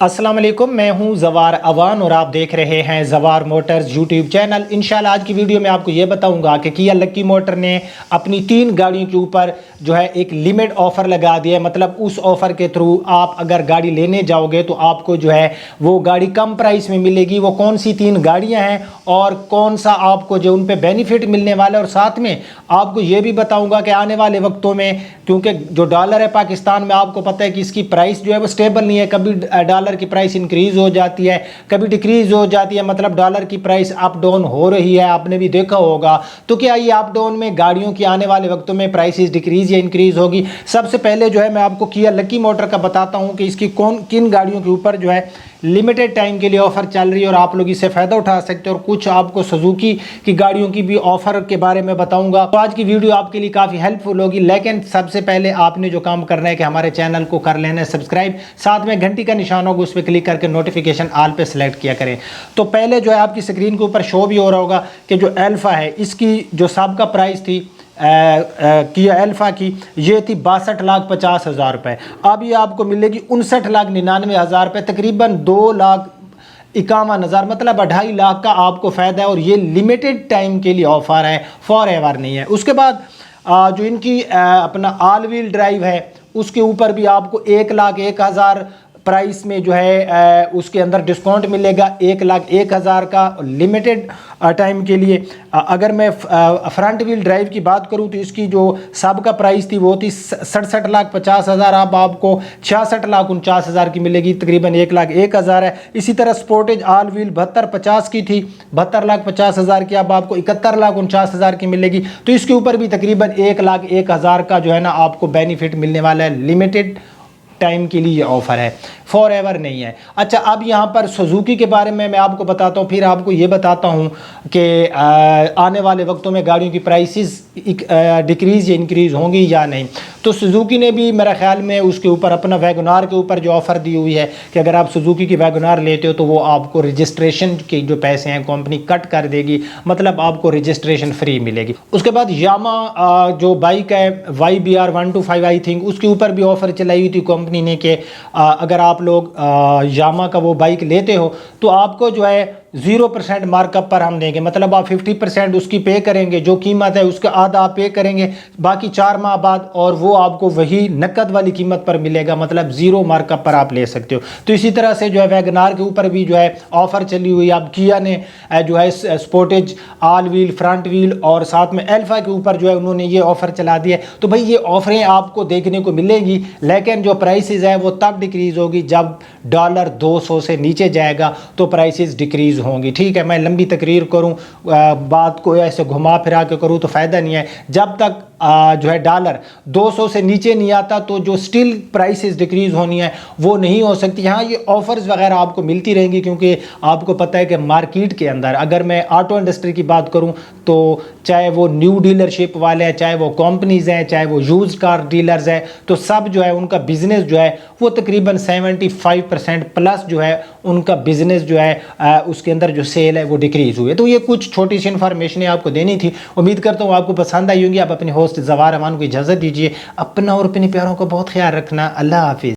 अस्सलाम वालेकुम, मैं हूं जवार अवान और आप देख रहे हैं जवार मोटर्स यूट्यूब चैनल। इंशाल्लाह आज की वीडियो में आपको ये बताऊंगा कि किया लकी मोटर ने अपनी 3 गाड़ियों के ऊपर जो है एक लिमिट ऑफ़र लगा दिया है। मतलब उस ऑफ़र के थ्रू आप अगर गाड़ी लेने जाओगे तो आपको जो है वो गाड़ी कम प्राइस में मिलेगी। वो कौन सी 3 गाड़ियाँ हैं और कौन सा आपको जो उन पर बेनिफिट मिलने वाला है, और साथ में आपको ये भी बताऊँगा कि आने वाले वक्तों में, क्योंकि जो डॉलर है पाकिस्तान में, आपको पता है कि इसकी प्राइस जो है वो स्टेबल नहीं है। कभी डॉलर की प्राइस इंक्रीज हो जाती है, कभी डिक्रीज हो जाती है। मतलब डॉलर की प्राइस अप डाउन हो रही है, आपने भी देखा होगा। तो क्या ये अप डाउन में गाड़ियों की आने वाले वक्तों में प्राइसेस डिक्रीज या इंक्रीज होगी? सबसे पहले जो है मैं आपको किया लकी मोटर का बताता हूं कि इसकी किन गाड़ियों के ऊपर जो है लिमिटेड टाइम के लिए ऑफर चल रही है और आप लोग इससे फ़ायदा उठा सकते हो। और कुछ आपको सुजुकी की गाड़ियों की भी ऑफर के बारे में बताऊंगा। तो आज की वीडियो आपके लिए काफ़ी हेल्पफुल होगी। लेकिन सबसे पहले आपने जो काम करना है कि हमारे चैनल को कर लेना है सब्सक्राइब, साथ में घंटी का निशान होगा उस पर क्लिक करके नोटिफिकेशन ऑल पे सेलेक्ट किया करें। तो पहले जो है आपकी स्क्रीन के ऊपर शो भी हो रहा होगा कि जो अल्फा है, इसकी जो सबका प्राइस थी किया अल्फा की, ये थी 62,50,000 रुपये। अब ये आपको मिलेगी 59,99,000 रुपये, तकरीबन 2,51,000, मतलब 2.5 लाख का आपको फ़ायदा है। और ये लिमिटेड टाइम के लिए ऑफ़र है, फॉर एवर नहीं है। उसके बाद जो इनकी अपना ऑल व्हील ड्राइव है, उसके ऊपर भी आपको 1,01,000 प्राइस में जो है उसके अंदर डिस्काउंट मिलेगा, 1,01,000 का लिमिटेड टाइम के लिए। अगर मैं फ्रंट व्हील ड्राइव की बात करूं तो इसकी जो सब का प्राइस थी वो थी 67,50,000, अब आपको 66,49,000 की मिलेगी, तकरीबन 1,01,000 है। इसी तरह स्पोर्टेज ऑल व्हील 72,50 की थी, 72,50,000 की, अब आपको 71,49,000 की मिलेगी। तो इसके ऊपर भी तकरीबन 1,01,000 का जो है ना आपको बेनिफिट मिलने वाला है। लिमिटेड टाइम के लिए ऑफ़र है, फॉर एवर नहीं है। अच्छा, अब यहाँ पर सुजुकी के बारे में मैं आपको बताता हूँ, फिर आपको ये बताता हूँ कि आने वाले वक्तों में गाड़ियों की प्राइसेस डिक्रीज़ या इंक्रीज़ होंगी या नहीं। तो सुजुकी ने भी मेरा ख्याल में उसके ऊपर अपना वैगनार के ऊपर जो ऑफ़र दी हुई है कि अगर आप सुजुकी की वैगनार लेते हो तो वो आपको रजिस्ट्रेशन के जो पैसे हैं कंपनी कट कर देगी, मतलब आपको रजिस्ट्रेशन फ्री मिलेगी। उसके बाद यामा जो बाइक है YBR 125 आई थिंक, उसके ऊपर भी ऑफ़र चलाई हुई थी कंपनी ने कि अगर आप लोग यामा का वो बाइक लेते हो तो आपको जो है 0% मार्कअप पर हम देंगे। मतलब आप 50% उसकी पे करेंगे, जो कीमत है उसका आधा आप पे करेंगे, बाकी 4 माह बाद, और वो आपको वही नकद वाली कीमत पर मिलेगा, मतलब 0 मार्कअप पर आप ले सकते हो। तो इसी तरह से जो है वैगनार के ऊपर भी जो है ऑफ़र चली हुई है। अब किया ने जो है Sportage all wheel, front wheel और साथ में अल्फा के ऊपर जो है उन्होंने ये ऑफ़र चला दिया है। तो भाई ये ऑफ़रें आपको देखने को मिलेंगी, लेकिन जो प्राइसेस है वो तब डिक्रीज़ होगी जब डॉलर 200 से नीचे जाएगा तो प्राइसेस डिक्रीज़ होंगी। ठीक है, मैं लंबी तकरीर करूं, बात को ऐसे घुमा फिरा के करूं तो फ़ायदा नहीं है। जब तक जो है डॉलर 200 से नीचे नहीं आता तो जो स्टिल प्राइसेस डिक्रीज़ होनी है वो नहीं हो सकती। हाँ, ये ऑफ़र्स वगैरह आपको मिलती रहेंगी, क्योंकि आपको पता है कि मार्केट के अंदर, अगर मैं ऑटो इंडस्ट्री की बात करूं तो चाहे वो न्यू डीलरशिप वाले हैं, चाहे वो कंपनीज़ हैं, चाहे वो यूज्ड कार डीलर्स हैं, तो सब जो है उनका बिज़नेस जो है वो तकरीबन 75% प्लस जो है उनका बिज़नेस जो है उसके अंदर जो सेल है वो डिक्रीज़ हुई है। तो ये कुछ छोटी सी इन्फॉर्मेशन आपको देनी थी। उम्मीद करता हूँ आपको पसंद आई होंगी। आप अपने होस्ट जवार अमान को इजाज़त दीजिए। अपना और अपने प्यारों का बहुत ख्याल रखना। अल्लाह हाफिज़।